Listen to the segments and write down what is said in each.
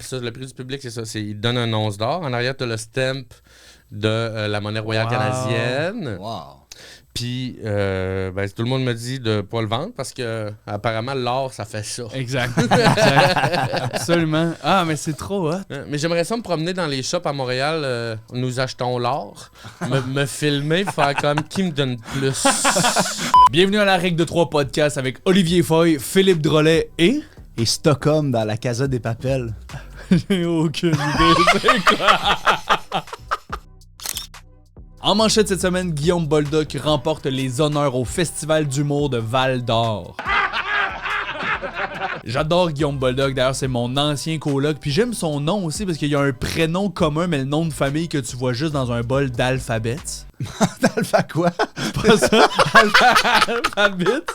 ça. Le prix du public, c'est ça. Il donne un 11 d'or. En arrière, tu as le stamp de la monnaie royale canadienne. Wow. Puis, tout le monde me dit de ne pas le vendre parce que apparemment l'or, ça fait ça. Exact. Absolument. Ah, mais c'est trop hot. Mais j'aimerais ça me promener dans les shops à Montréal. Nous achetons l'or. me filmer, faire comme qui me donne plus. Bienvenue à la Règle de 3 podcast avec Olivier Foy, Philippe Drolet et... Et Stockholm dans la Casa des Papels. J'ai aucune idée, c'est quoi? En manchette cette semaine, Guillaume Boldoc remporte les honneurs au Festival d'humour de Val-d'Or. J'adore Guillaume Boldoc, d'ailleurs c'est mon ancien coloc, puis j'aime son nom aussi parce qu'il y a un prénom commun mais le nom de famille que tu vois juste dans un bol d'alphabet. D'Alpha quoi? Pas ça? Alphabet?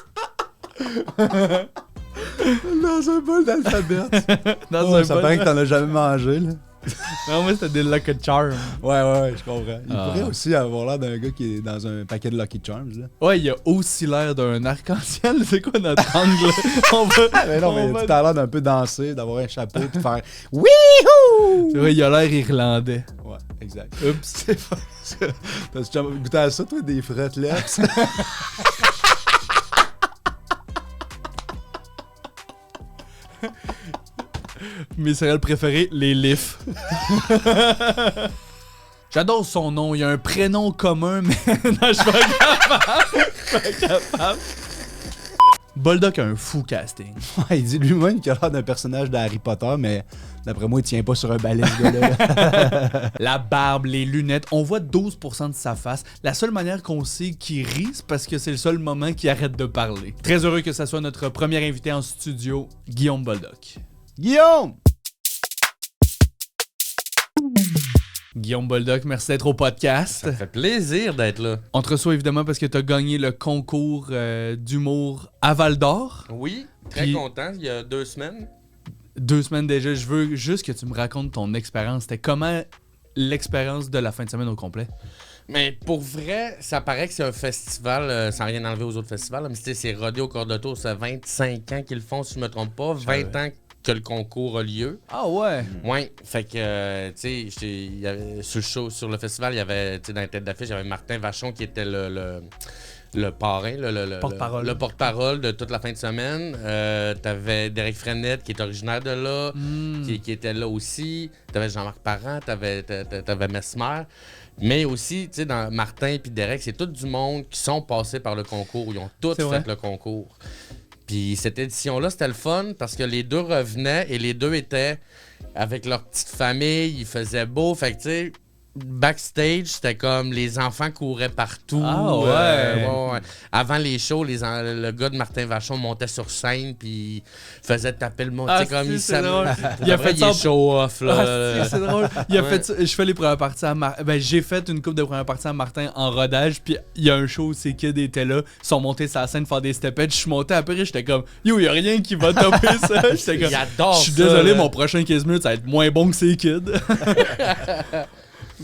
Dans un bol d'alphabet. Ça paraît que t'en as jamais mangé, là. Non, moi c'était des Lucky Charms. Ouais, je comprends. Il pourrait aussi avoir l'air d'un gars qui est dans un paquet de Lucky Charms, là. Ouais, il a aussi l'air d'un arc-en-ciel. C'est quoi notre angle? Tu as l'air d'un peu danser, d'avoir un chapeau, de faire Wouhou! C'est vrai, il a l'air irlandais. Ouais, exact. Oups. T'as goûté à ça, toi, des fretlets? Mes céréales préférées, les Leafs. J'adore son nom, il y a un prénom commun, mais non, je suis pas capable. Boldoc a un fou casting. Ouais, il dit lui-même qu'il a l'air d'un personnage d'Harry Potter, mais d'après moi, il tient pas sur un balai, ce gars-là. La barbe, les lunettes, on voit 12% de sa face. La seule manière qu'on sait qu'il rit, c'est parce que c'est le seul moment qu'il arrête de parler. Très heureux que ça soit notre premier invité en studio, Guillaume Boldoc. Guillaume! Guillaume Boldoc, merci d'être au podcast. Ça fait plaisir d'être là. On te reçoit évidemment parce que tu as gagné le concours d'humour à Val-d'Or. Oui, très Puis, content. Il y a 2 semaines. 2 semaines déjà. Je veux juste que tu me racontes ton expérience. C'était comment l'expérience de la fin de semaine au complet? Mais pour vrai, ça paraît que c'est un festival, sans rien enlever aux autres festivals, là, mais c'est rodé au corps de tour. Ça fait 25 ans qu'ils le font, si je me trompe pas. 20 ans que le concours a lieu. Ah ouais? Ouais, fait que, tu sais, sur le festival, il y avait, tu sais, dans la tête d'affiche, il y avait Martin Vachon qui était le parrain, le porte-parole. Le porte-parole de toute la fin de semaine. T'avais Derek Frenette qui est originaire de là, qui était là aussi. T'avais Jean-Marc Parent, t'avais Mesmer. Mais aussi, tu sais, dans Martin et Derek, c'est tout du monde qui sont passés par le concours. Ils ont tous fait le concours. Puis cette édition-là, c'était le fun parce que les deux revenaient et les deux étaient avec leur petite famille. Il faisait beau. Fait que, tu sais, backstage, c'était comme les enfants couraient partout. Ah ouais. Ouais. Avant les shows, le gars de Martin Vachon montait sur scène puis faisait taper le monde. Ah, comme c'est drôle. Il a fait ça. Show-off, là. Ah, c'est drôle. Il a fait ça. Je fais les premières parties à j'ai fait une couple de premières parties à Martin en rodage, puis il y a un show où ces kids étaient là, ils sont montés sur la scène faire des stepettes. Je suis monté après, j'étais comme yo, il y a rien qui va topper ça. J'étais comme j'adore ça. Je suis désolé, là. mon prochain 15 minutes ça va être moins bon que ces kids.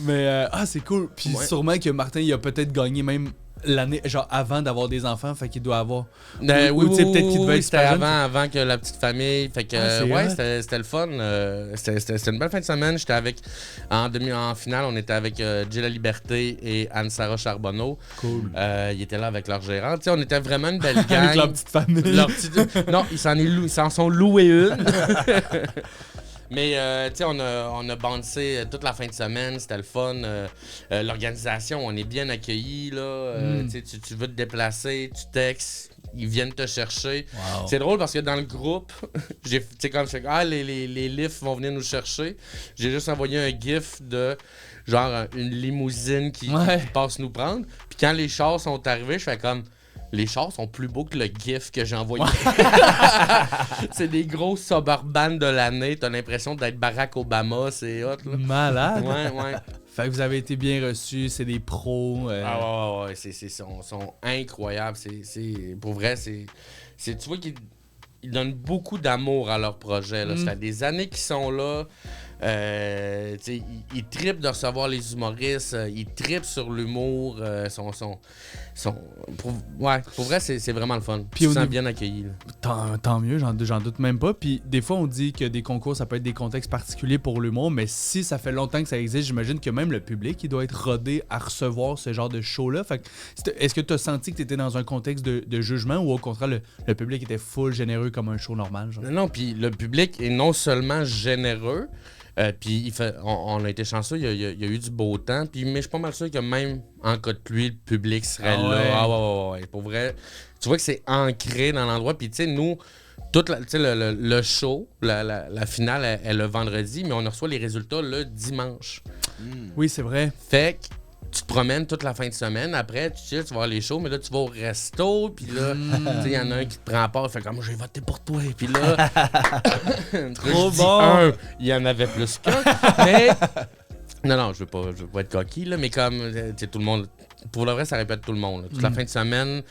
Mais c'est cool. Puis sûrement que Martin il a peut-être gagné même l'année genre avant d'avoir des enfants, fait qu'il doit avoir Oui, peut-être qu'il devait être c'était super jeune. avant que la petite famille. Fait que c'était le fun. C'était une belle fin de semaine. J'étais avec en finale, on était avec Jill La Liberté et Anne-Sara Charbonneau. Cool. Ils étaient là avec leur gérant. Tu sais, on était vraiment une belle gang. Avec leur petite famille. Non, ils s'en sont loués une. Mais, tu sais, on a bouncé toute la fin de semaine, c'était le fun. L'organisation, on est bien accueillis, là. Tu veux te déplacer, tu textes, ils viennent te chercher. Wow. C'est drôle parce que dans le groupe, tu sais, comme je fais, les lifts vont venir nous chercher. J'ai juste envoyé un gif de genre une limousine qui passe nous prendre. Puis quand les chars sont arrivés, je fais comme... Les chars sont plus beaux que le gif que j'ai envoyé. C'est des gros suburban de l'année. T'as l'impression d'être Barack Obama. C'est hot, là. Malade. Ouais. Fait que vous avez été bien reçus. C'est des pros. Ouais. Sont incroyables. Pour vrai, tu vois qu'ils donnent beaucoup d'amour à leur projet. Là. Ça fait des années qu'ils sont là. Ils trippent de recevoir les humoristes, ils trippent sur l'humour. Pour vrai, c'est vraiment le fun. Puis tu te sens bien accueilli. Tant mieux, j'en doute même pas. Puis des fois, on dit que des concours, ça peut être des contextes particuliers pour l'humour, mais si ça fait longtemps que ça existe, j'imagine que même le public, il doit être rodé à recevoir ce genre de show-là. Fait que, est-ce que tu as senti que tu étais dans un contexte de jugement ou au contraire, le public était full généreux comme un show normal? Genre? Non, puis le public est non seulement généreux, puis on a été chanceux, il y a eu du beau temps, mais je suis pas mal sûr que même en cas de pluie, le public serait là. Ah ouais. Pour vrai, tu vois que c'est ancré dans l'endroit. Puis tu sais, nous, le show, la finale est le vendredi, mais on reçoit les résultats le dimanche. Oui, c'est vrai. Fait que tu te promènes toute la fin de semaine. Après, tu vas voir les shows, mais là, tu vas au resto. Puis là, il y en a un qui te prend part. Fait comme, j'ai voté pour toi. Puis là, trop bon. Il y en avait plus qu'un. Mais, non, je veux pas être coquille, là, mais comme, tout le monde, pour le vrai, ça répète tout le monde. Là. Toute la fin de semaine,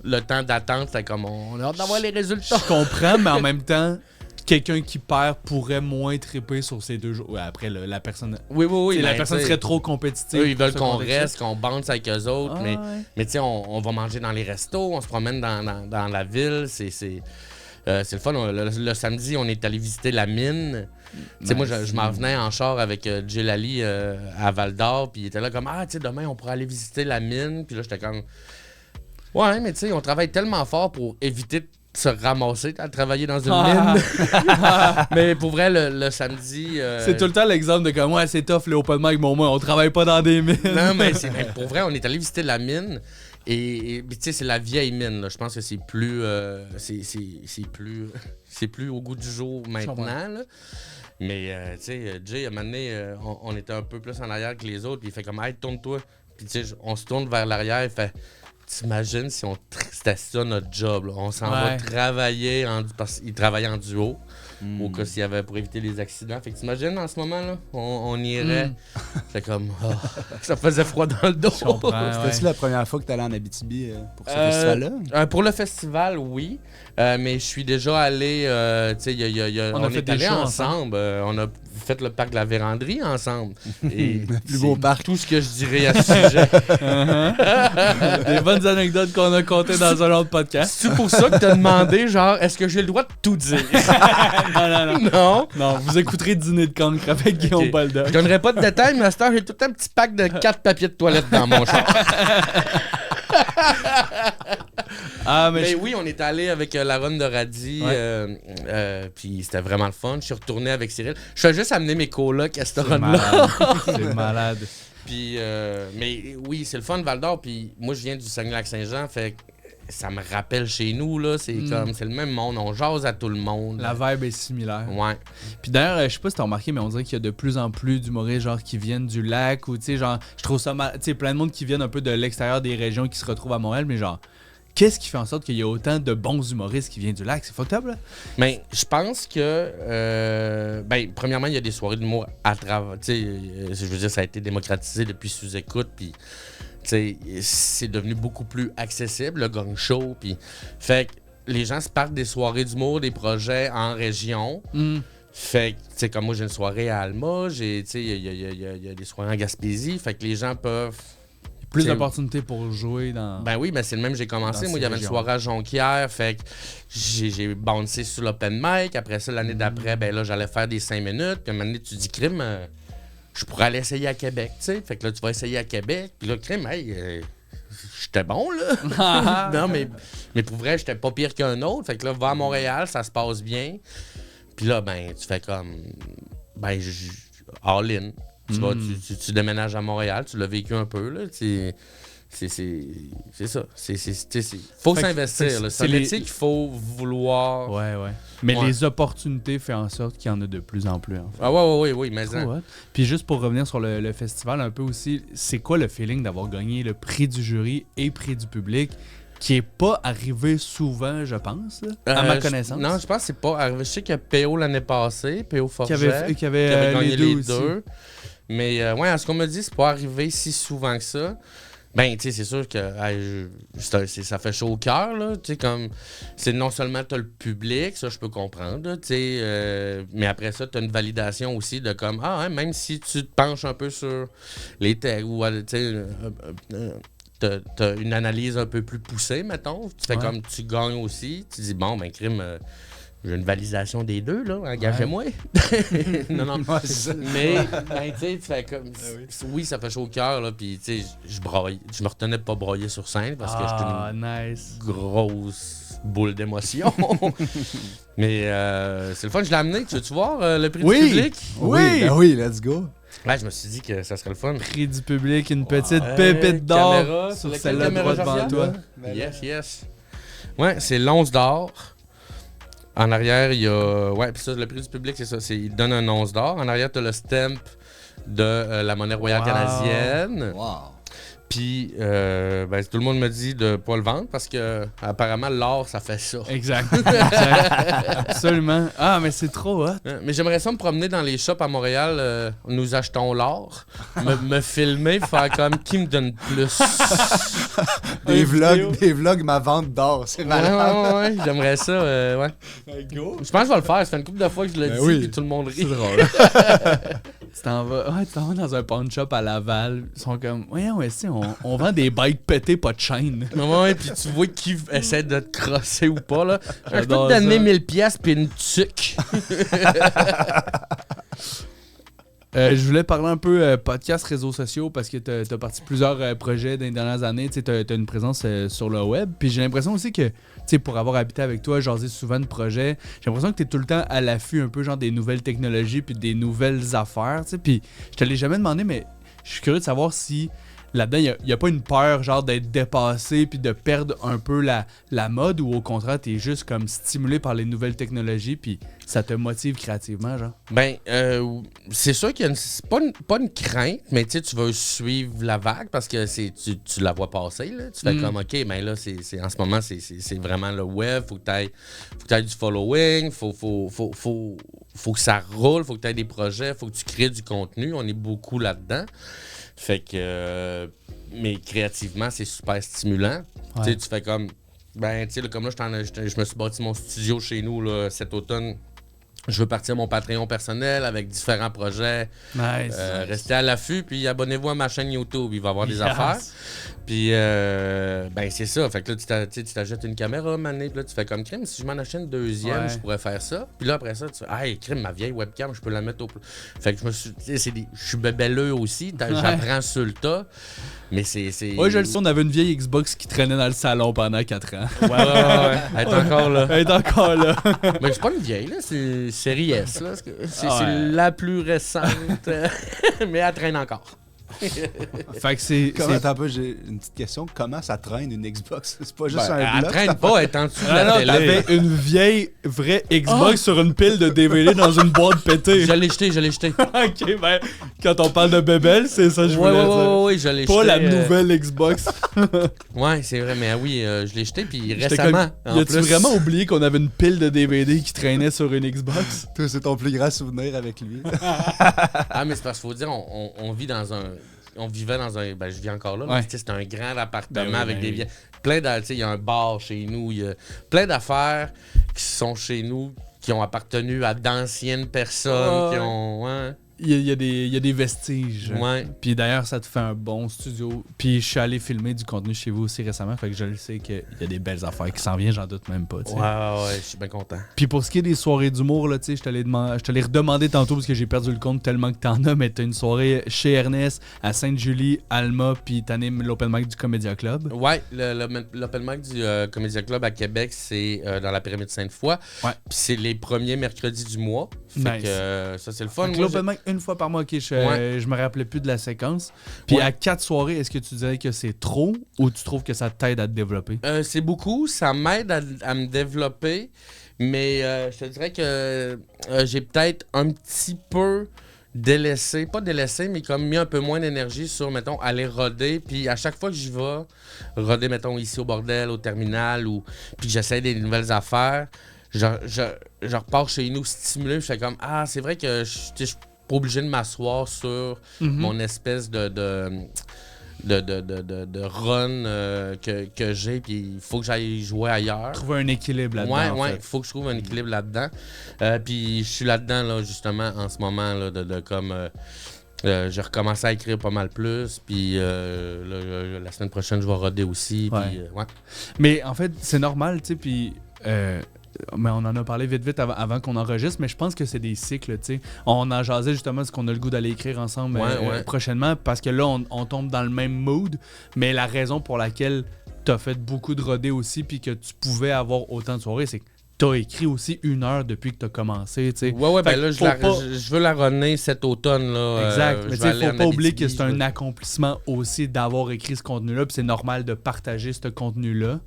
le temps d'attente, c'est comme, on a hâte d'avoir les résultats. Je comprends, mais en même temps, quelqu'un qui perd pourrait moins triper sur ces 2 jours. Ouais, après, la personne. Oui. La personne serait trop compétitive. Eux, ils veulent qu'on reste, qu'on bande avec eux autres. Ah, mais tu sais, on va manger dans les restos, on se promène dans la ville. C'est le fun. Le samedi, on est allé visiter la mine. Tu sais, moi, je m'en venais en char avec Jay Lally à Val-d'Or. Puis il était là comme, tu sais, demain, on pourrait aller visiter la mine. Puis là, j'étais comme, ouais, mais tu sais, on travaille tellement fort pour éviter de se ramasser à travailler dans une mine. Mais pour vrai, le samedi... C'est tout le temps l'exemple de comme, ouais, c'est tough, le open mic, mais au moins, on travaille pas dans des mines. Non, mais pour vrai, on est allé visiter la mine. Et tu sais, c'est la vieille mine. Là. Je pense que c'est plus... c'est plus au goût du jour maintenant. Là. Mais, tu sais, Jay, à un moment donné, on était un peu plus en arrière que les autres. Puis il fait comme, hey, tourne-toi. Puis tu sais, on se tourne vers l'arrière. Il fait... T'imagines si c'était ça notre job, là. On s'en va travailler parce qu'il travaillait en duo au cas s'il y avait pour éviter les accidents. Fait que t'imagines en ce moment là, on irait. C'est comme ça faisait froid dans le dos. C'était-tu la première fois que t'allais en Abitibi pour ce festival-là? Pour le festival, oui. Mais je suis déjà allé. Tu sais, on est allé ensemble. On a fait le parc de la Vérandrie ensemble. Et le plus beau parc. Tout ce que je dirais à ce sujet. Des bonnes anecdotes qu'on a contées dans un autre podcast. C'est pour ça que t'as demandé, genre, est-ce que j'ai le droit de tout dire? Non. Non, vous écouterez Dîner de cancre avec Guillaume Baldock. Je donnerai pas de détails, mais à cette heure, j'ai tout un petit pack de 4 papiers de toilette dans mon char. Mais oui, on est allé avec la run de Radis, puis c'était vraiment le fun. Je suis retourné avec Cyril. Je suis juste amener mes colocs à cette run-là. C'est malade. Puis, mais oui, c'est le fun, Val-d'Or. Puis moi, je viens du Saguenay-Lac-Saint-Jean, fait que ça me rappelle chez nous, là. C'est comme, c'est le même monde. On jase à tout le monde. La vibe est similaire. Ouais. Puis d'ailleurs, je sais pas si t'as remarqué, mais on dirait qu'il y a de plus en plus d'humoristes, genre, qui viennent du lac ou, tu sais, genre, je trouve ça mal. Tu sais, plein de monde qui viennent un peu de l'extérieur des régions qui se retrouvent à Montréal, mais genre, qu'est-ce qui fait en sorte qu'il y a autant de bons humoristes qui viennent du lac? C'est fucked up, là? Mais je pense que, premièrement, il y a des soirées d'humour à travers. Tu sais, je veux dire, ça a été démocratisé depuis sous-écoute, puis. C'est devenu beaucoup plus accessible, le gang show. Puis, fait que les gens se partent des soirées d'humour, des projets en région. Fait que, tu sais, comme moi, j'ai une soirée à Alma, il y a des soirées en Gaspésie. Fait que les gens peuvent... Plus d'opportunités pour jouer dans... Ben oui, mais c'est le même que j'ai commencé. Moi, il y avait une soirée à Jonquière. Fait que j'ai bouncé sur l'open mic. Après ça, l'année d'après, ben là, j'allais faire des 5 minutes. Puis à un moment donné, tu dis, crime... je pourrais aller essayer à Québec, tu sais. Fait que là, tu vas essayer à Québec. Puis là, crème, j'étais bon, là. Non, mais pour vrai, j'étais pas pire qu'un autre. Fait que là, va à Montréal, ça se passe bien. Puis là, ben, tu fais comme... Ben, all in. Tu déménages à Montréal, tu l'as vécu un peu, là. C'est ça. Faut s'investir, là. C'est un métier qu'il faut vouloir... Ouais. Mais les opportunités font en sorte qu'il y en a de plus en plus. En fait. Ah oui, mais ça. Puis juste pour revenir sur le festival un peu aussi, c'est quoi le feeling d'avoir gagné le prix du jury et prix du public qui est pas arrivé souvent, je pense, là, à ma connaissance? Non, je pense que c'est pas arrivé. Je sais qu'il y a PO l'année passée, PO Forget, qui avait gagné les deux. Mais ouais, à ce qu'on me dit, c'est pas arrivé si souvent que ça. Ben, tu sais, c'est sûr que ça fait chaud au cœur, là. Tu sais, comme, c'est non seulement t'as le public, ça, je peux comprendre, là, tu sais, mais après ça, t'as une validation aussi de comme, même si tu te penches un peu sur les textes ou, tu sais, t'as une analyse un peu plus poussée, mettons. Tu fais comme, tu gagnes aussi. Tu dis, bon, ben, crime, j'ai une validation des deux, là, engagez-moi. non. Ouais, c'est ça. Mais, ben, tu sais, tu fais comme. Oui, ça fait chaud au cœur, là. Puis, tu sais, je me retenais de pas broyer sur scène parce que j'étais nice. une grosse boule d'émotion. Mais, c'est le fun, je l'ai amené. Tu veux-tu voir le prix du public? Oui, ben oui, let's go. Ouais, je me suis dit que ça serait le fun. Prix du public, une petite pépite d'or Caméra, sur laquelle celle-là caméra droit devant j'en toi. Yes. Ouais, c'est l'once d'or. En arrière, il y a. Ouais, puis ça, le prix du public, c'est ça. Il donne un once d'or. En arrière, tu as le stamp de la monnaie royale canadienne. Wow. Puis, ben, tout le monde me dit de pas le vendre parce que apparemment l'or, ça fait ça. Exact. Absolument. Ah, mais c'est trop hot. Mais j'aimerais ça me promener dans les shops à Montréal. Nous achetons l'or. me filmer, faire comme qui me donne plus. Des vlogs, ma vente d'or, c'est malade. Ouais, j'aimerais ça. Ouais. Go. Je pense que je vais le faire. Ça fait une couple de fois que je le dis puis tout le monde rit. C'est drôle. Tu t'en vas dans un pawn shop à Laval. Ils sont comme, voyons, on vend des bikes pétées, pas de chaîne. Ouais, puis tu vois qui essaie de te crosser ou pas, là. Je peux te J'adore donner ça. 1000 pièces puis une tuque. Je voulais parler un peu podcast, réseaux sociaux, parce que t'as parti plusieurs projets dans les dernières années. Tu as une présence sur le web. Puis j'ai l'impression aussi que, pour avoir habité avec toi, jaser souvent de projets, j'ai l'impression que t'es tout le temps à l'affût un peu genre des nouvelles technologies puis des nouvelles affaires. Puis je te l'ai jamais demandé, mais je suis curieux de savoir si là-dedans, il n'y a pas une peur genre d'être dépassé puis de perdre un peu la mode, ou au contraire, t'es juste comme stimulé par les nouvelles technologies puis ça te motive créativement, genre? Ben, c'est sûr qu'il y a c'est pas une crainte, mais tu vas suivre la vague parce que tu la vois passer, là. Tu fais comme, OK, ben là, en ce moment, c'est vraiment le web. Faut que tu aies du following, faut que ça roule, faut que tu aies des projets, faut que tu crées du contenu. On est beaucoup là-dedans. Fait que, mais créativement, c'est super stimulant. Ouais. Tu sais, tu fais comme, ben, tu sais, comme là, je me suis bâti mon studio chez nous là, cet automne. Je veux partir mon Patreon personnel avec différents projets. Nice. Restez à l'affût, puis abonnez-vous à ma chaîne YouTube. Il va y avoir des affaires. Puis, ben, c'est ça. Fait que là, tu t'achètes une caméra, mané, puis là, tu fais comme crime. Si je m'en achète une deuxième, je pourrais faire ça. Puis là, après ça, tu fais, hey, crime, ma vieille webcam, je peux la mettre au. Fait que je me suis. Tu sais, je suis bébelleux aussi. J'apprends sur le tas. Mais c'est. Ouais, je le sais, on avait une vieille Xbox qui traînait dans le salon pendant 4 ans. Ouais. Elle est encore là. Elle est encore là. Mais c'est pas une vieille, là. C'est série S, là. C'est la plus récente. Mais elle traîne encore. Fait que c'est. Attends un peu, j'ai une petite question. Comment ça traîne une Xbox? C'est pas juste un Elle bloc? traîne pas, elle est en dessous de Ah la non, télé. t'avais une vieille, vraie Xbox sur une pile de DVD dans une boîte pétée. Je l'ai jeté. Ok, ben, quand on parle de bébelle, c'est ça que je voulais dire. Ouais, je l'ai jeté. Pas la nouvelle Xbox. Ouais, c'est vrai, mais oui, je l'ai jeté, puis J'étais récemment. comme, y-tu vraiment oublié qu'on avait une pile de DVD qui traînait sur une Xbox? Toi, c'est ton plus grand souvenir avec lui. Ah, mais c'est parce qu'il faut dire, on vit dans un. On vivait dans un. Ben, je vis encore là, Ouais. mais c'est un grand appartement Ben oui, avec ben des oui. vieilles. Plein de. Tu sais, il y a un bar chez nous, il y a plein d'affaires qui sont chez nous, qui ont appartenu à d'anciennes personnes, qui ont. Ouais. Il y a des vestiges. Ouais. Puis d'ailleurs, ça te fait un bon studio. Puis je suis allé filmer du contenu chez vous aussi récemment, fait que je le sais qu'il y a des belles affaires qui s'en viennent, j'en doute même pas. Tu sais. Ouais, je suis bien content. Puis pour ce qui est des soirées d'humour, là, tu sais, je te l'ai redemandé tantôt parce que j'ai perdu le compte tellement que t'en as, mais t'as une soirée chez Ernest, à Sainte-Julie, Alma, puis t'animes l'open mic du Comédia Club. Ouais, l'open mic du Comédia Club à Québec, c'est dans la pyramide Sainte-Foy. Ouais. Puis c'est les premiers mercredis du mois. Fait Nice. que ça, c'est le fun. Donc, Moi, l'open mic une fois par mois, ok, je me rappelais plus de la séquence. Puis Ouais. à 4 soirées, est-ce que tu dirais que c'est trop ou tu trouves que ça t'aide à te développer? c'est beaucoup, ça m'aide à me développer, mais je te dirais que j'ai peut-être un petit peu pas délaissé, mais comme mis un peu moins d'énergie sur, mettons, aller roder, puis à chaque fois que j'y vais, roder, mettons, ici au bordel, au terminal, puis que j'essaie des nouvelles affaires, je repars chez nous stimulé, je fais comme, c'est vrai que je suis pas obligé de m'asseoir sur mon espèce de run que j'ai, puis il faut que j'aille jouer ailleurs. Trouver un équilibre là-dedans. Ouais, il faut que je trouve un équilibre là-dedans. Puis je suis là-dedans, là, justement, en ce moment, là, comme... j'ai recommencé à écrire pas mal plus, puis la semaine prochaine, je vais roder aussi. Ouais. Puis, ouais. Mais en fait, c'est normal, tu sais, puis... mais on en a parlé vite avant qu'on enregistre, mais je pense que c'est des cycles, tu sais. On en jasait justement ce qu'on a le goût d'aller écrire ensemble prochainement, parce que là, on tombe dans le même mood, mais la raison pour laquelle t'as fait beaucoup de rodés aussi, puis que tu pouvais avoir autant de soirées, c'est que t'as écrit aussi 1 heure depuis que t'as commencé, tu sais. Ouais, Fait ben là, je veux la runner cet automne, là. Exact, mais tu sais, faut pas oublier que c'est un accomplissement accomplissement aussi d'avoir écrit ce contenu-là, puis c'est normal de partager ce contenu-là,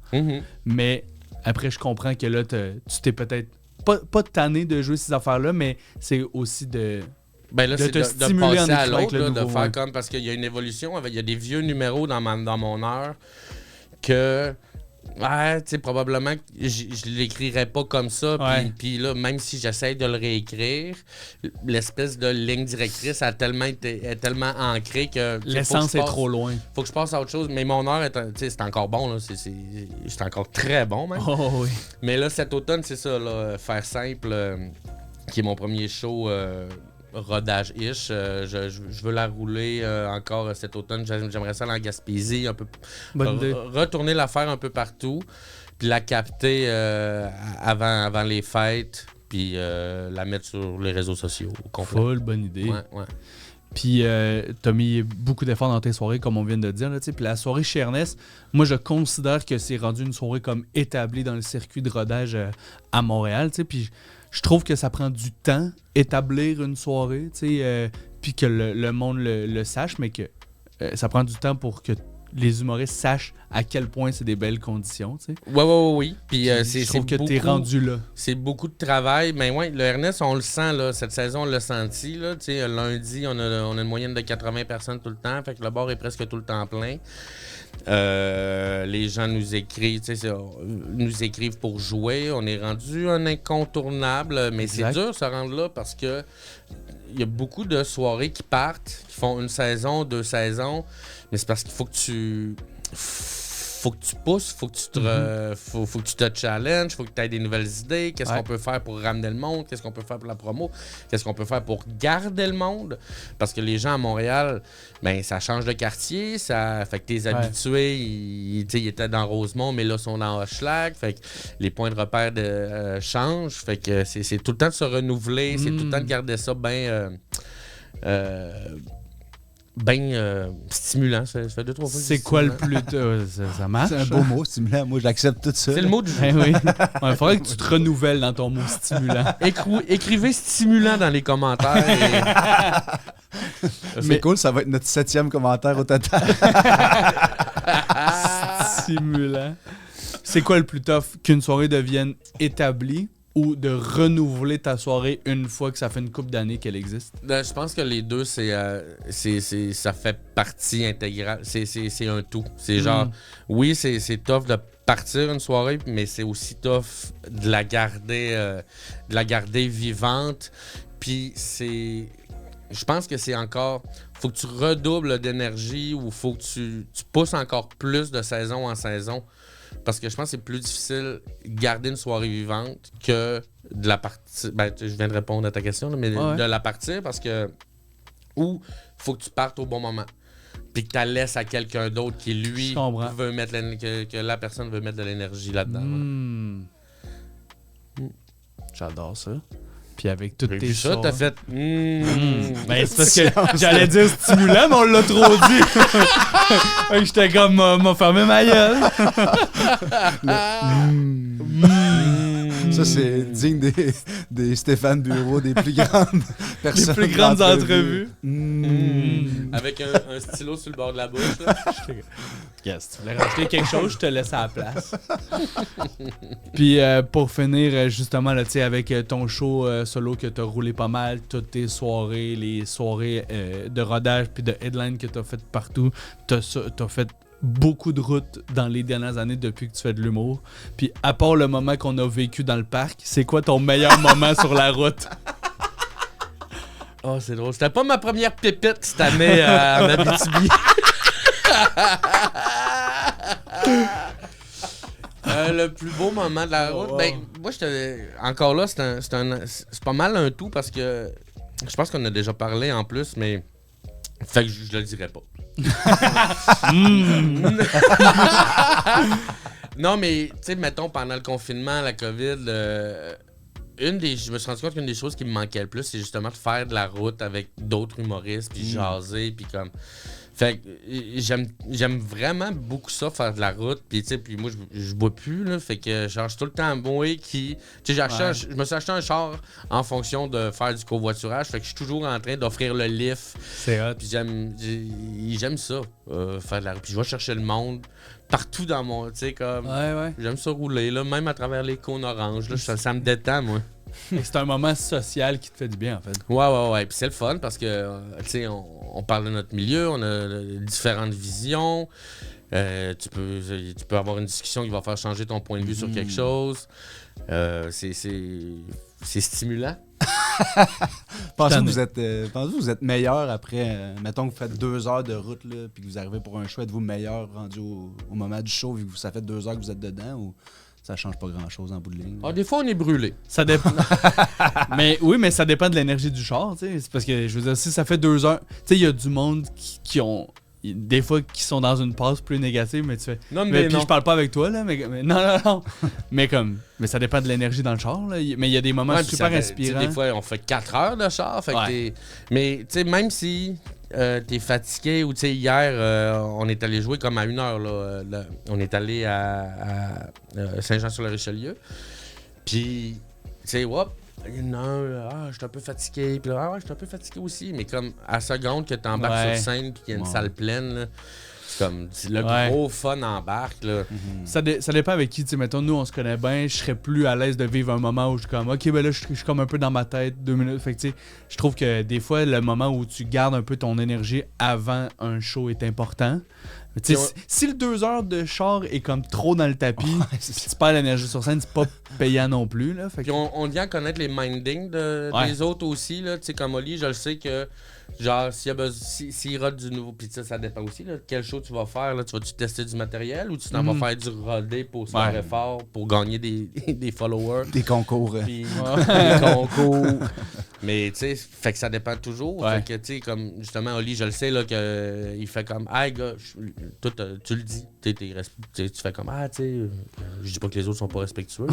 mais... Après, je comprends que là, tu t'es peut-être pas tanné de jouer ces affaires-là, mais c'est aussi de te stimuler passer en à écrivant avec l'autre, le là, de nouveau. faire comme... Parce qu'il y a une évolution, il y a des vieux numéros dans mon heure que... Ouais, tu sais, probablement que je l'écrirais pas comme ça. Puis là, même si j'essaye de le réécrire, l'espèce de ligne directrice est tellement ancrée que... L'essence est trop loin. Faut que je passe à autre chose. Mais mon heure, c'est encore bon. Là. C'est encore très bon, même. Oh oui. Mais là, cet automne, c'est ça, là, Faire simple, qui est mon premier show... rodage-ish. Je veux la rouler encore cet automne. J'aimerais ça aller en Gaspésie, un peu retourner la faire un peu partout, puis la capter avant les fêtes, puis la mettre sur les réseaux sociaux. Full bonne idée. Ouais. Puis t'as mis beaucoup d'efforts dans tes soirées, comme on vient de dire. Puis la soirée chez Ernest, moi je considère que c'est rendu une soirée comme établie dans le circuit de rodage à Montréal. Puis je trouve que ça prend du temps établir une soirée, puis que le monde le sache, mais que ça prend du temps pour que les humoristes sachent à quel point c'est des belles conditions. Oui. Puis je trouve que t'es rendu là. C'est beaucoup de travail. Mais ouais, le Ernest, on le sent, là. Cette saison, on l'a senti. Là. Lundi, on a une moyenne de 80 personnes tout le temps. Fait que le bar est presque tout le temps plein. Les gens nous écrivent pour jouer. On est rendu un incontournable, mais Exact. c'est dur de se rendre là parce que il y a beaucoup de soirées qui partent, qui font 1 saison, 2 saisons, mais c'est parce qu'il faut que tu pousses, faut que tu te challenges, faut que tu aies des nouvelles idées. Qu'est-ce qu'on peut faire pour ramener le monde? Qu'est-ce qu'on peut faire pour la promo? Qu'est-ce qu'on peut faire pour garder le monde? Parce que les gens à Montréal, ben ça change de quartier, ça fait que tes habitués, ils étaient dans Rosemont, mais là, ils sont dans Hochelag. Fait que les points de repère changent. Fait que c'est tout le temps de se renouveler, c'est tout le temps de garder ça bien... stimulant, ça fait 2-3 fois. C'est quoi le plus... ça marche? C'est un beau mot, stimulant. Moi, j'accepte tout ça. C'est le mot du jour. Oui. Il faudrait que tu te renouvelles dans ton mot stimulant. Écrivez stimulant dans les commentaires. C'est cool, ça va être notre 7e commentaire au total. Stimulant. C'est quoi le plus tough? Qu'une soirée devienne établie ou de renouveler ta soirée une fois que ça fait une couple d'années qu'elle existe? Je pense que les deux, ça fait partie intégrale. C'est un tout. C'est genre, oui, c'est tough de partir une soirée, mais c'est aussi tough de la garder vivante. Puis je pense que c'est encore... Faut que tu redoubles d'énergie ou faut que tu pousses encore plus de saison en saison. Parce que je pense que c'est plus difficile de garder une soirée vivante que de la partie. Ben, je viens de répondre à ta question, là, mais de la partir parce que. Ou faut que tu partes au bon moment. Puis que tu la laisses à quelqu'un d'autre qui, lui, veut mettre que la personne veut mettre de l'énergie là-dedans. J'adore ça. Puis avec toutes tes ça, choses. t'as fait. Ben, c'est parce que j'allais dire stimulant, mais on l'a trop dit. Fait que j'étais comme, m'a fermé ma gueule. Ça, c'est digne des Stéphane Bureau, des plus grandes personnes. Les plus grandes entrevues. Avec un stylo sur le bord de la bouche. Là. Yes, tu voulais rajouter quelque chose, je te laisse à la place. Puis pour finir, justement, là, avec ton show solo que tu as roulé pas mal, toutes tes soirées, les soirées de rodage puis de headline que tu as fait partout, tu as fait beaucoup de routes dans les dernières années depuis que tu fais de l'humour. Puis à part le moment qu'on a vécu dans le parc, c'est quoi ton meilleur moment sur la route? Oh, c'est drôle. C'était pas ma première pépite cette année à Abitibi. Le plus beau moment de la route, ben, moi, encore là, c'est pas mal un tout parce que je pense qu'on a déjà parlé en plus, mais fait que je le dirais pas. Non, mais, tu sais, mettons, pendant le confinement, la COVID, je me suis rendu compte qu'une des choses qui me manquait le plus, c'est justement de faire de la route avec d'autres humoristes, puis jaser, puis comme... Fait que j'aime vraiment beaucoup ça, faire de la route, puis tu sais, puis moi, je bois plus, là, fait que je suis tout le temps moi qui... Tu sais, je me suis acheté un char en fonction de faire du covoiturage, fait que je suis toujours en train d'offrir le lift. C'est hot. Puis j'aime ça, faire de la route. Puis je vais chercher le monde partout dans mon... Tu sais, comme... Ouais. J'aime ça rouler, là, même à travers les cônes oranges, là, ça me détend, moi. C'est un moment social qui te fait du bien, en fait. Ouais. Puis c'est le fun parce que, tu sais, on parle de notre milieu, on a différentes visions. Tu peux avoir une discussion qui va faire changer ton point de vue sur quelque chose. C'est stimulant. Pensez-vous que vous êtes meilleur après, mettons que vous faites 2 heures de route, là, puis que vous arrivez pour un show, êtes-vous meilleur rendu au moment du show, vu que ça fait 2 heures que vous êtes dedans, ou ça change pas grand-chose en bout de ligne? Des fois, on est brûlé. Ça dépend. Mais ça dépend de l'énergie du char, tu sais. C'est parce que, je veux dire, si ça fait 2 heures... Tu sais, il y a du monde qui ont... Des fois, qui sont dans une passe plus négative, mais tu fais... Puis je parle pas avec toi, là, mais non. mais ça dépend de l'énergie dans le char, là. Mais il y a des moments super inspirants. Des fois, on fait 4 heures de char, fait que mais, tu sais, même si... t'es fatigué ou tu sais hier on est allé jouer comme à 1h là, on est allé à Saint-Jean-sur-le-Richelieu puis tu sais une heure, je suis un peu fatigué puis là, je suis un peu fatigué aussi mais comme à la seconde que t'embarques sur scène puis qu'il y a une salle pleine là, c'est comme le gros fun embarque là. Ça dépend avec qui, tu sais, mettons, nous on se connaît bien, je serais plus à l'aise de vivre un moment où je suis comme, ok, ben là je suis comme un peu dans ma tête, 2 minutes, fait que tu sais, je trouve que des fois le moment où tu gardes un peu ton énergie avant un show est important. Tu sais, si le 2 heures de char est comme trop dans le tapis, tu perds l'énergie sur scène, c'est pas payant non plus là. Fait que... Puis on vient connaître les mindings des autres aussi là, tu sais comme Oli, je le sais que genre, s'il rode du nouveau, puis ça dépend aussi, là, quel show tu vas faire, là, tu vas-tu tester du matériel ou tu t'en vas faire du rodé pour se faire fort, pour gagner des followers. Des concours. Puis, des concours. Mais, tu sais, fait que ça dépend toujours. Fait que, tu sais, comme, justement, Oli, je le sais, là, il fait comme, hey, gars, tu le dis. Tu fais comme, tu sais, je dis pas que les autres sont pas respectueux,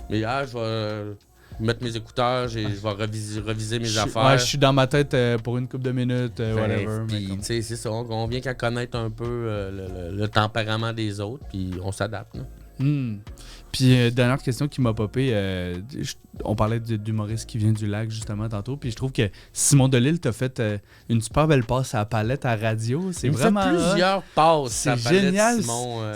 mais je vais... mettre mes écouteurs, je vais reviser mes affaires. Ouais, je suis dans ma tête pour une couple de minutes, whatever. Puis, tu sais, c'est ça. On vient qu'à connaître un peu le tempérament des autres, puis on s'adapte. Puis, dernière question qui m'a popé, on parlait d'humoriste qui vient du lac, justement, tantôt. Puis, je trouve que Simon Delille t'a fait une super belle passe à la palette à radio. C'est vraiment. Il fait plusieurs passes. C'est génial. Simon,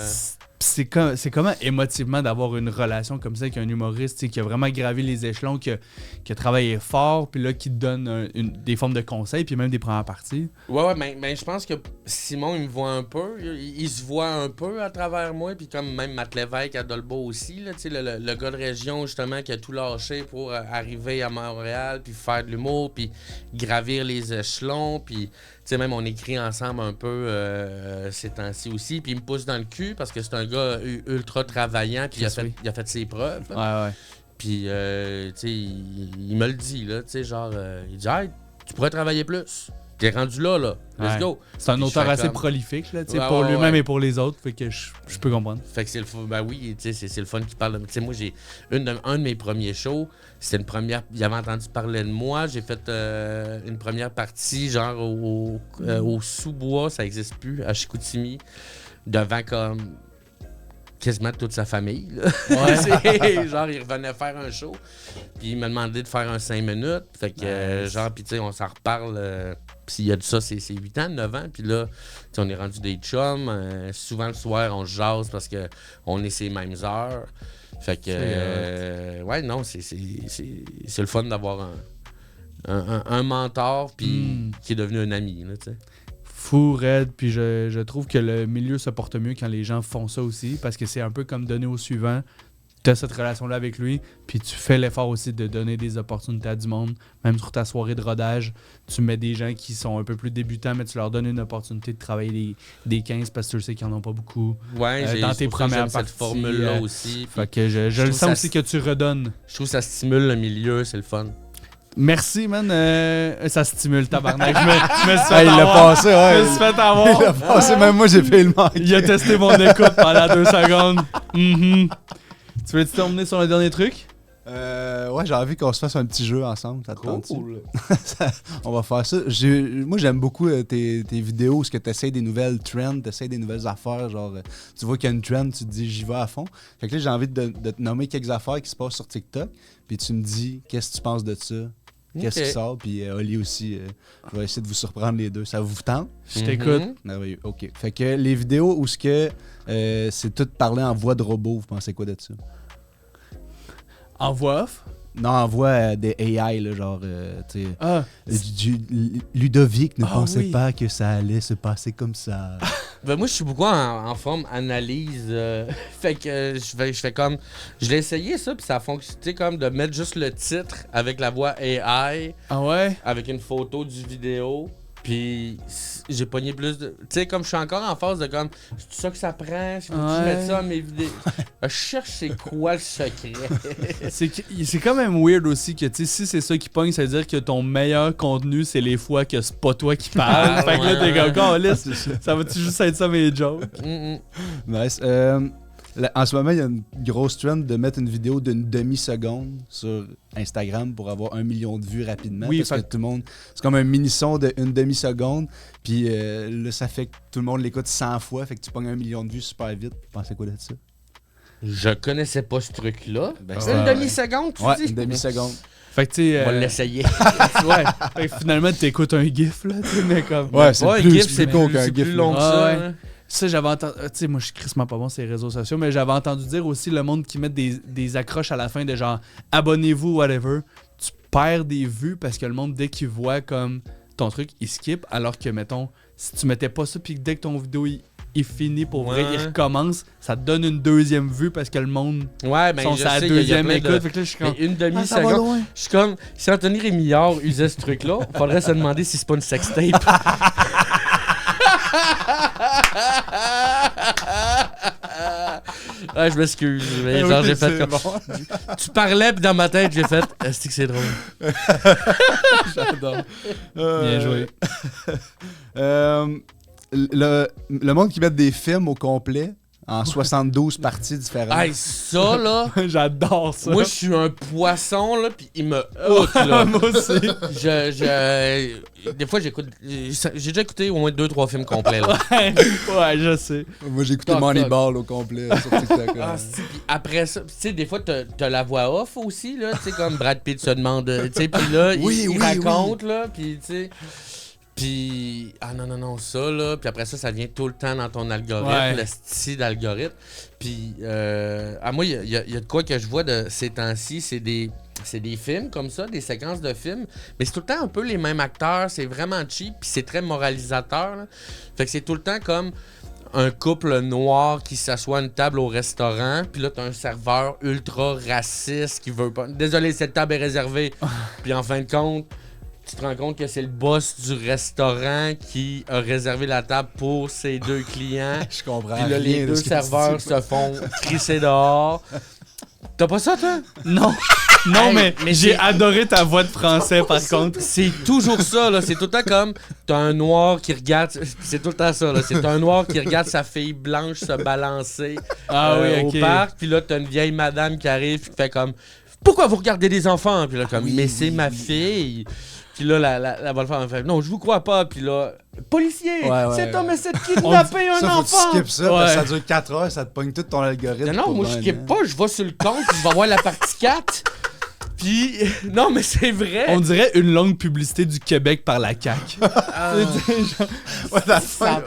c'est comment émotivement d'avoir une relation comme ça avec un humoriste qui a vraiment gravi les échelons, qui a travaillé fort, puis là, qui te donne des formes de conseils, puis même des premières parties. Ouais, mais je pense que Simon, il me voit un peu. Il se voit un peu à travers moi, puis comme même Matt Lévesque à Dolbeau aussi, là, le gars de région, justement, qui a tout lâché pour arriver à Montréal, puis faire de l'humour, puis gravir les échelons, puis... Tu sais, même on écrit ensemble un peu ces temps-ci aussi. Puis il me pousse dans le cul parce que c'est un gars ultra travaillant. Puis il a fait ses preuves. Ouais. Puis, tu sais, il me le dit, là. Tu sais, genre, il dit, hey, tu pourrais travailler plus. T'es rendu là. Let's go. C'est un auteur assez prolifique, là, pour lui-même et pour les autres. Fait que je peux comprendre. Fait que c'est le fun. Ben oui, tu sais, c'est le fun qui parle. Tu sais, moi, j'ai un de mes premiers shows. C'était une première. Il avait entendu parler de moi. J'ai fait une première partie, genre au sous-bois, ça n'existe plus, à Chicoutimi, devant comme quasiment toute sa famille. Là. Ouais. Genre, il revenait faire un show. Puis il m'a demandé de faire un 5 minutes. Fait que, genre, puis tu sais, on s'en reparle. Puis il y a de ça, c'est 8 ans, 9 ans. Puis là, on est rendu des chums. Souvent le soir, on se jase parce qu'on est ces mêmes heures. Fait que, ouais, non, c'est le fun d'avoir un mentor puis qui est devenu un ami, là, tu sais. Fou, raide, puis je trouve que le milieu se porte mieux quand les gens font ça aussi, parce que c'est un peu comme donner au suivant tu as cette relation-là avec lui, puis tu fais l'effort aussi de donner des opportunités à du monde. Même sur ta soirée de rodage, tu mets des gens qui sont un peu plus débutants, mais tu leur donnes une opportunité de travailler des 15 parce que tu sais qu'ils n'en ont pas beaucoup. Ouais, dans tes premières parties. cette formule-là aussi. Fait que je le sens aussi que tu redonnes. Je trouve que ça stimule le milieu, c'est le fun. Merci, man. Ça stimule, tabarnak. Je me suis fait Il l'a avoir. passé, ouais. Je me suis fait avoir. Il l'a passé, même moi j'ai fait le manque. Il a testé mon écoute pendant 2 secondes. Mhm. Tu veux-tu terminer sur le dernier truc? Ouais, j'ai envie qu'on se fasse un petit jeu ensemble. Ça te tente-tu? Cool. On va faire ça. Moi, j'aime beaucoup tes vidéos où tu essaies des nouvelles trends, tu essaies des nouvelles affaires. Genre, tu vois qu'il y a une trend, tu te dis j'y vais à fond. Fait que là, j'ai envie de te nommer quelques affaires qui se passent sur TikTok. Puis tu me dis qu'est-ce que tu penses de ça, qu'est-ce qui sort. Puis Oli aussi, je vais essayer de vous surprendre les deux. Ça vous tente? Je t'écoute. Merveilleux. OK. Fait que les vidéos où c'est tout parlé en voix de robot, vous pensez quoi de ça? En voix off? Non, en voix des AI, là, genre, tu sais. Ludovic ne pensait pas que ça allait se passer comme ça. Ben moi, je suis beaucoup en forme analyse. Fait que je fais comme. Je l'ai essayé ça, puis ça a fonctionné comme de mettre juste le titre avec la voix AI. Ah ouais? Avec une photo du vidéo. Puis j'ai pogné plus de. Tu sais, comme je suis encore en phase de comme. C'est ça que ça prend? Je mette ça à mes vidéos. Je cherche c'est quoi le secret. C'est quand même weird aussi que, tu sais, si c'est ça qui pogne, ça veut dire que ton meilleur contenu, c'est les fois que c'est pas toi qui parles. Fait que là, t'es comme, ça va-tu juste être ça mes jokes? Nice. En ce moment, il y a une grosse trend de mettre une vidéo d'une demi-seconde sur Instagram pour avoir 1 million de vues rapidement. Oui, parce que tout le monde... C'est comme un mini-son d'une demi-seconde. Puis là, ça fait que tout le monde l'écoute 100 fois. Fait que tu pognes 1 million de vues super vite. Vous pensez quoi de ça? Je connaissais pas ce truc-là. Ben, c'est une demi-seconde, tu dis? Une demi-seconde. Fait que tu sais... On va l'essayer. Ouais. Fait que finalement, t'écoutes un gif, là, tu sais, mais comme... Ouais, c'est un plus, gif, c'est court plus, qu'un c'est gif. plus long que là. ça. Ouais. hein. Ça, j'avais entendu... Tu sais, moi, je suis crissement pas bon sur les réseaux sociaux, mais j'avais entendu dire aussi le monde qui met des accroches à la fin de genre « Abonnez-vous » whatever. Tu perds des vues parce que le monde, dès qu'il voit comme ton truc, il skip. Alors que, mettons, si tu mettais pas ça puis que dès que ton vidéo, il finit pour vrai, il recommence, ça te donne une deuxième vue parce que le monde Ouais, ben sont je sa sais, deuxième il y a écoute. plein de... Fait que là, je suis comme... Mais une ça va demi-seconde. loin. Je suis comme, si Anthony Rémillard usait ce truc-là, faudrait se demander si c'est pas une sextape. Ouais, je m'excuse. Mais genre, j'ai fait comme. Bon. Tu parlais, puis dans ma tête, j'ai fait. Est-ce que c'est drôle? J'adore. Bien joué. Le monde qui met des films au complet en 72 parties différentes. Hey, ça, là. J'adore ça. Moi, je suis un poisson, là, puis il me hook, là. Moi aussi. Des fois, j'écoute. J'ai déjà écouté au moins 2-3 films complets, là. Ouais, je sais. Moi, j'ai écouté Toc, Moneyball au complet sur TikTok. Ah, si, puis après ça, tu sais, des fois, t'as la voix off aussi, là, tu sais, comme Brad Pitt se demande, tu sais, puis là, il raconte, là, puis tu sais. Puis, non, ça, là. Puis après ça vient tout le temps dans ton algorithme, le style d'algorithme. Puis, moi, il y a de quoi que je vois de ces temps-ci, c'est des films comme ça, des séquences de films. Mais c'est tout le temps un peu les mêmes acteurs, c'est vraiment cheap, puis c'est très moralisateur, là. Fait que c'est tout le temps comme un couple noir qui s'assoit à une table au restaurant, puis là, t'as un serveur ultra raciste qui veut pas... Désolé, cette table est réservée. Puis en fin de compte... Tu te rends compte que c'est le boss du restaurant qui a réservé la table pour ses 2 clients. Je comprends. Puis là, les 2 serveurs se font crisser dehors. T'as pas ça, toi? Non. Non, mais j'ai adoré ta voix de français, par contre. C'est toujours ça, là. C'est tout le temps comme t'as un noir qui regarde. C'est tout le temps ça, là. C'est un noir qui regarde sa fille blanche se balancer au parc. Puis là, t'as une vieille madame qui arrive et qui fait comme pourquoi vous regardez des enfants? Puis là, comme mais c'est ma fille. Puis là, la bonne femme fait non, je vous crois pas. Puis là, policier, cet homme essaie de kidnapper un enfant. Faut que tu skippes ça, parce que ça dure 4 heures, ça te pogne tout ton algorithme. Non, moi je skippe pas, je vais sur le compte, je vais voir la partie 4. Puis, non, mais c'est vrai. On dirait une longue publicité du Québec par la CAQ. La fin,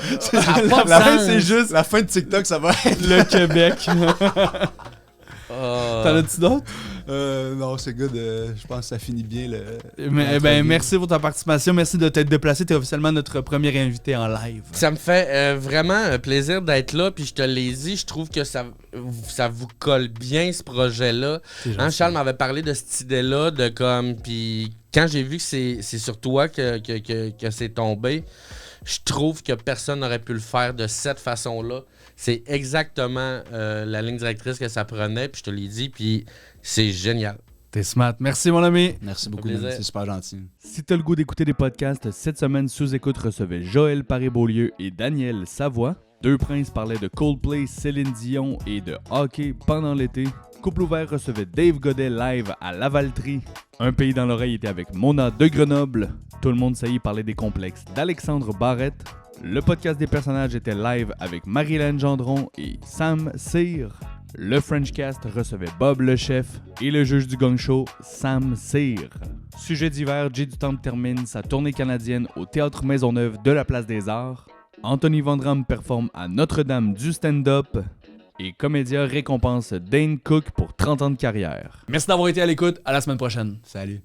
c'est juste la fin de TikTok, ça va être le Québec. T'en as-tu d'autres? Non, c'est good. Je pense que ça finit bien. Merci pour ta participation. Merci de t'être déplacé. T'es officiellement notre premier invité en live. Ça me fait vraiment plaisir d'être là. Puis je te l'ai dit, je trouve que ça vous colle bien, ce projet-là. Hein, Charles m'avait parlé de cette idée-là, de comme... Puis quand j'ai vu que c'est sur toi que c'est tombé, je trouve que personne n'aurait pu le faire de cette façon-là. C'est exactement la ligne directrice que ça prenait, puis je te l'ai dit, puis c'est génial. T'es smart. Merci, mon ami. Merci beaucoup, c'est super gentil. Si t'as le goût d'écouter des podcasts, cette semaine, Sous-Écoute recevait Joël Paré-Beaulieu et Daniel Savoie. Deux princes parlaient de Coldplay, Céline Dion et de hockey pendant l'été. Couple ouvert recevait Dave Godet live à Lavaltrie. Un pays dans l'oreille était avec Mona de Grenoble. Tout le monde saillit parler des complexes d'Alexandre Barrette. Le podcast des personnages était live avec Marie-Hélène Gendron et Sam Cyr. Le Frenchcast recevait Bob le chef et le juge du Gong Show, Sam Cyr. Sujet d'hiver, Jay du Temple termine sa tournée canadienne au Théâtre Maisonneuve de la Place des Arts. Anthony Vandram performe à Notre-Dame du stand-up. Et Comédia récompense Dane Cook pour 30 ans de carrière. Merci d'avoir été à l'écoute. À la semaine prochaine. Salut.